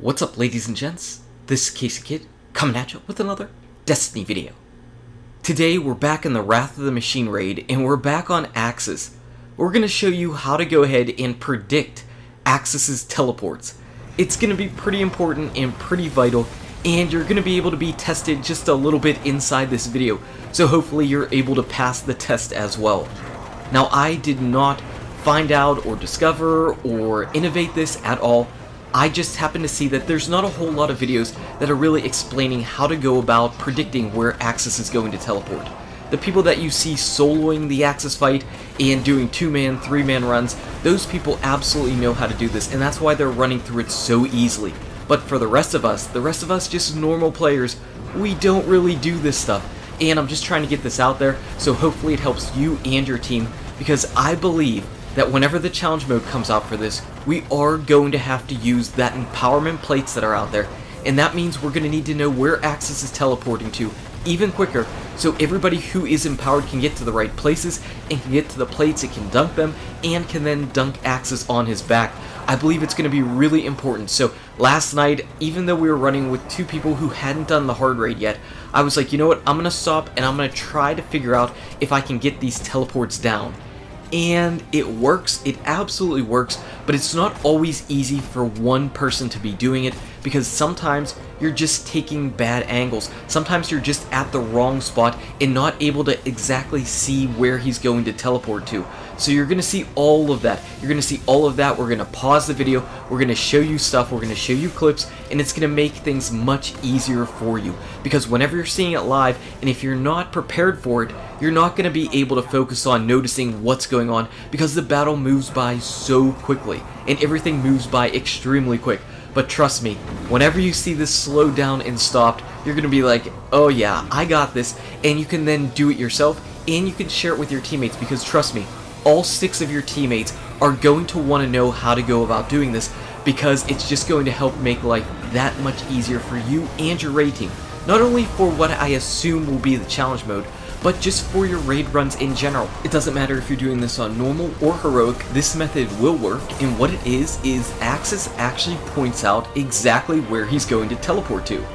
What's up, ladies and gents? This is KSigKid coming at you with another Destiny video. Today we're back in the Wrath of the Machine raid and we're back on Aksis. We're going to show you how to go ahead and predict Aksis's teleports. It's going to be pretty important and pretty vital, and you're going to be able to be tested just a little bit inside this video, so hopefully you're able to pass the test as well. Now, I did not find out or discover or innovate this at all. I just happen to see that there's not a whole lot of videos that are really explaining how to go about predicting where Aksis is going to teleport. The people that you see soloing the Aksis fight and doing 2-man, 3-man runs, those people absolutely know how to do this, and that's why they're running through it so easily. But for the rest of us just normal players, we don't really do this stuff. And I'm just trying to get this out there, so hopefully it helps you and your team, because I believe that whenever the challenge mode comes out for this, we are going to have to use that empowerment plates that are out there, and that means we're going to need to know where Aksis is teleporting to even quicker, so everybody who is empowered can get to the right places and can get to the plates, it can dunk them, and can then dunk Aksis on his back. I believe it's going to be really important. So last night, even though we were running with two people who hadn't done the hard raid yet, I was like, you know what, I'm going to stop and I'm going to try to figure out if I can get these teleports down. And it works, it absolutely works, but it's not always easy for one person to be doing it, because sometimes you're just taking bad angles. Sometimes you're just at the wrong spot and not able to exactly see where he's going to teleport to. So you're going to see all of that. You're going to see all of that. We're going to pause the video. We're going to show you stuff. We're going to show you clips, and it's going to make things much easier for you. Because whenever you're seeing it live, and if you're not prepared for it, you're not going to be able to focus on noticing what's going on, because the battle moves by so quickly, and everything moves by extremely quick. But trust me, whenever you see this slowed down and stopped, you're going to be like, oh yeah, I got this, and you can then do it yourself, and you can share it with your teammates, because trust me, all 6 of your teammates are going to want to know how to go about doing this, because it's just going to help make life that much easier for you and your raid team. Not only for what I assume will be the challenge mode, but just for your raid runs in general. It doesn't matter if you're doing this on normal or heroic, this method will work, and what it is Aksis actually points out exactly where he's going to teleport to.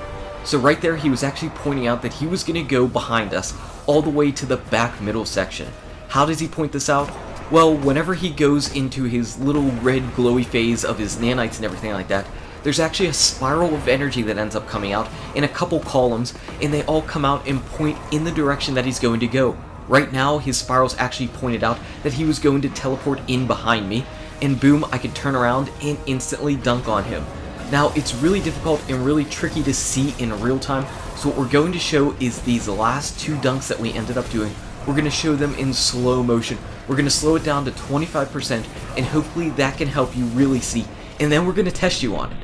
So right there, he was actually pointing out that he was going to go behind us all the way to the back middle section. How does he point this out? Well, whenever he goes into his little red glowy phase of his nanites and everything like that, there's actually a spiral of energy that ends up coming out in a couple columns, and they all come out and point in the direction that he's going to go. Right now, his spirals actually pointed out that he was going to teleport in behind me, and boom, I could turn around and instantly dunk on him. Now, it's really difficult and really tricky to see in real time, so what we're going to show is these last 2 dunks that we ended up doing. We're going to show them in slow motion. We're going to slow it down to 25%, and hopefully that can help you really see, and then we're going to test you on it.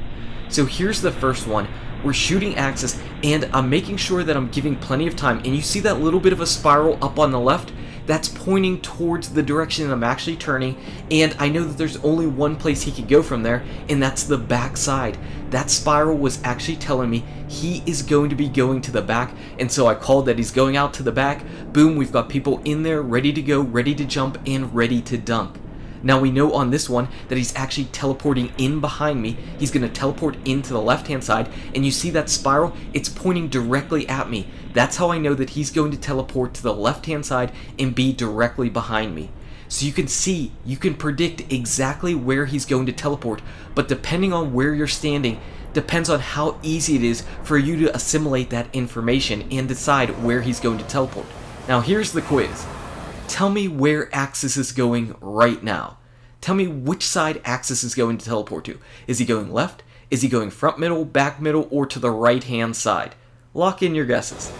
So here's the first one. We're shooting Aksis, and I'm making sure that I'm giving plenty of time, and you see that little bit of a spiral up on the left? That's pointing towards the direction that I'm actually turning, and I know that there's only one place he could go from there, and that's the back side. That spiral was actually telling me he is going to be going to the back, and so I called that he's going out to the back. Boom, we've got people in there ready to go, ready to jump, and ready to dunk. Now we know on this one that he's actually teleporting in behind me. He's going to teleport into the left-hand side, and you see that spiral? It's pointing directly at me. That's how I know that he's going to teleport to the left-hand side and be directly behind me. So you can see, you can predict exactly where he's going to teleport, but depending on where you're standing, depends on how easy it is for you to assimilate that information and decide where he's going to teleport. Now here's the quiz. Tell me where Aksis is going right now. Tell me which side Aksis is going to teleport to. Is he going left? Is he going front middle, back middle, or to the right-hand side? Lock in your guesses.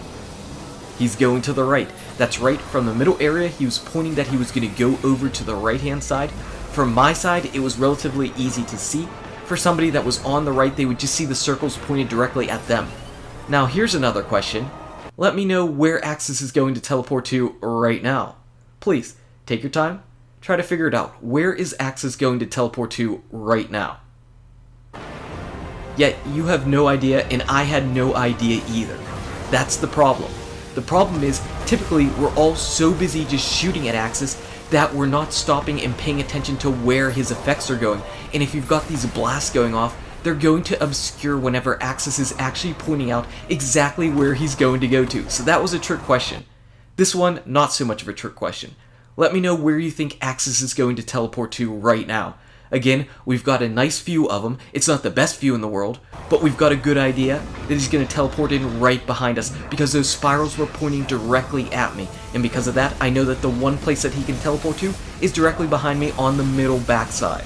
He's going to the right. That's right, from the middle area, he was pointing that he was going to go over to the right-hand side. From my side, it was relatively easy to see. For somebody that was on the right, they would just see the circles pointed directly at them. Now, here's another question. Let me know where Aksis is going to teleport to right now. Please, take your time, try to figure it out. Where is Aksis going to teleport to right now? Yet, you have no idea, and I had no idea either. That's the problem. The problem is, typically, we're all so busy just shooting at Aksis that we're not stopping and paying attention to where his effects are going. And if you've got these blasts going off, they're going to obscure whenever Aksis is actually pointing out exactly where he's going to go to. So that was a trick question. This one, not so much of a trick question. Let me know where you think Aksis is going to teleport to right now. Again, we've got a nice view of him. It's not the best view in the world, but we've got a good idea that he's going to teleport in right behind us because those spirals were pointing directly at me. And because of that, I know that the one place that he can teleport to is directly behind me on the middle backside.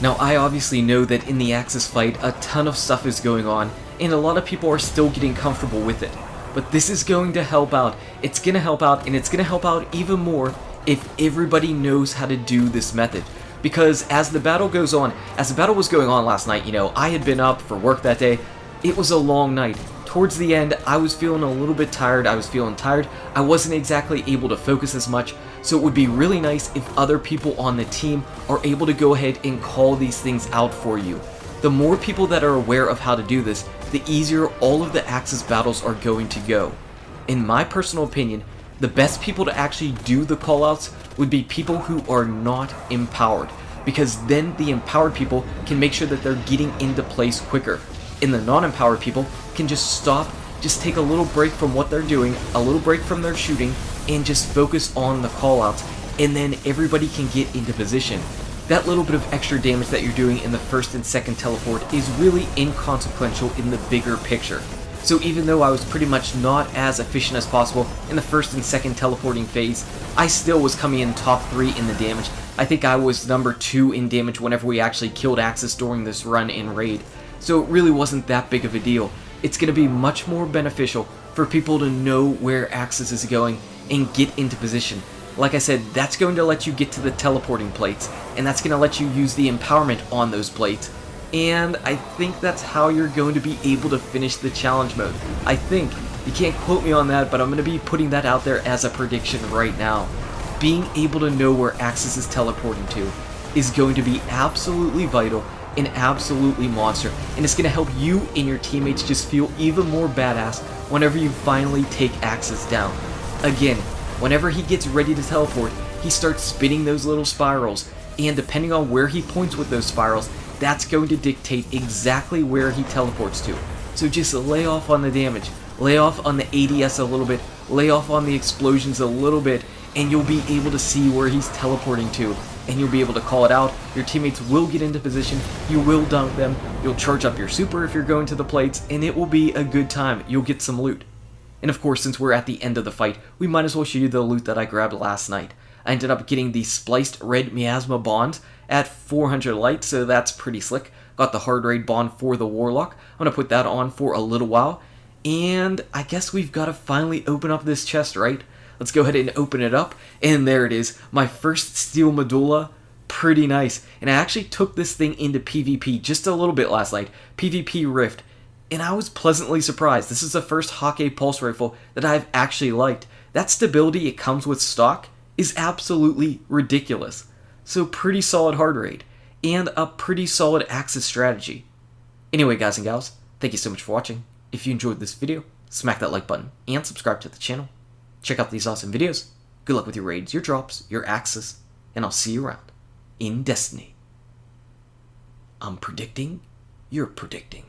Now, I obviously know that in the Aksis fight, a ton of stuff is going on, and a lot of people are still getting comfortable with it. But this is going to help out. It's going to help out, and it's going to help out even more if everybody knows how to do this method. Because as the battle goes on, as the battle was going on last night, I had been up for work that day. It was a long night. Towards the end, I was feeling a little bit tired. I wasn't exactly able to focus as much. So it would be really nice if other people on the team are able to go ahead and call these things out for you. The more people that are aware of how to do this, the easier all of the Aksis battles are going to go. In my personal opinion, the best people to actually do the callouts would be people who are not empowered, because then the empowered people can make sure that they're getting into place quicker, and the non-empowered people can just stop, just take a little break from what they're doing, a little break from their shooting, and just focus on the callouts, and then everybody can get into position. That little bit of extra damage that you're doing in the first and second teleport is really inconsequential in the bigger picture. So even though I was pretty much not as efficient as possible in the first and second teleporting phase, I still was coming in top 3 in the damage. I think I was number 2 in damage whenever we actually killed Aksis during this run in raid. So it really wasn't that big of a deal. It's going to be much more beneficial for people to know where Aksis is going and get into position. Like I said, that's going to let you get to the teleporting plates, and that's going to let you use the empowerment on those plates. And I think that's how you're going to be able to finish the challenge mode. I think. You can't quote me on that, but I'm going to be putting that out there as a prediction right now. Being able to know where Aksis is teleporting to is going to be absolutely vital and absolutely monster, and it's going to help you and your teammates just feel even more badass whenever you finally take Aksis down. Again, whenever he gets ready to teleport, he starts spinning those little spirals, and depending on where he points with those spirals, that's going to dictate exactly where he teleports to. So just lay off on the damage, lay off on the ADS a little bit, lay off on the explosions a little bit, and you'll be able to see where he's teleporting to, and you'll be able to call it out. Your teammates will get into position, you will dunk them, you'll charge up your super if you're going to the plates, and it will be a good time. You'll get some loot. And of course, since we're at the end of the fight, we might as well show you the loot that I grabbed last night. I ended up getting the spliced red miasma bond at 400 light, so that's pretty slick. Got the hard raid bond for the warlock. I'm going to put that on for a little while. And I guess we've got to finally open up this chest, right? Let's go ahead and open it up. And there it is. My first steel medulla. Pretty nice. And I actually took this thing into PvP just a little bit last night. PvP Rift. And I was pleasantly surprised. This is the first Hawk pulse rifle that I've actually liked. That stability it comes with stock is absolutely ridiculous. So pretty solid hard raid, and a pretty solid Aksis strategy. Anyway, guys and gals, thank you so much for watching. If you enjoyed this video, smack that like button and subscribe to the channel. Check out these awesome videos. Good luck with your raids, your drops, your Aksis, and I'll see you around in Destiny. I'm predicting, you're predicting.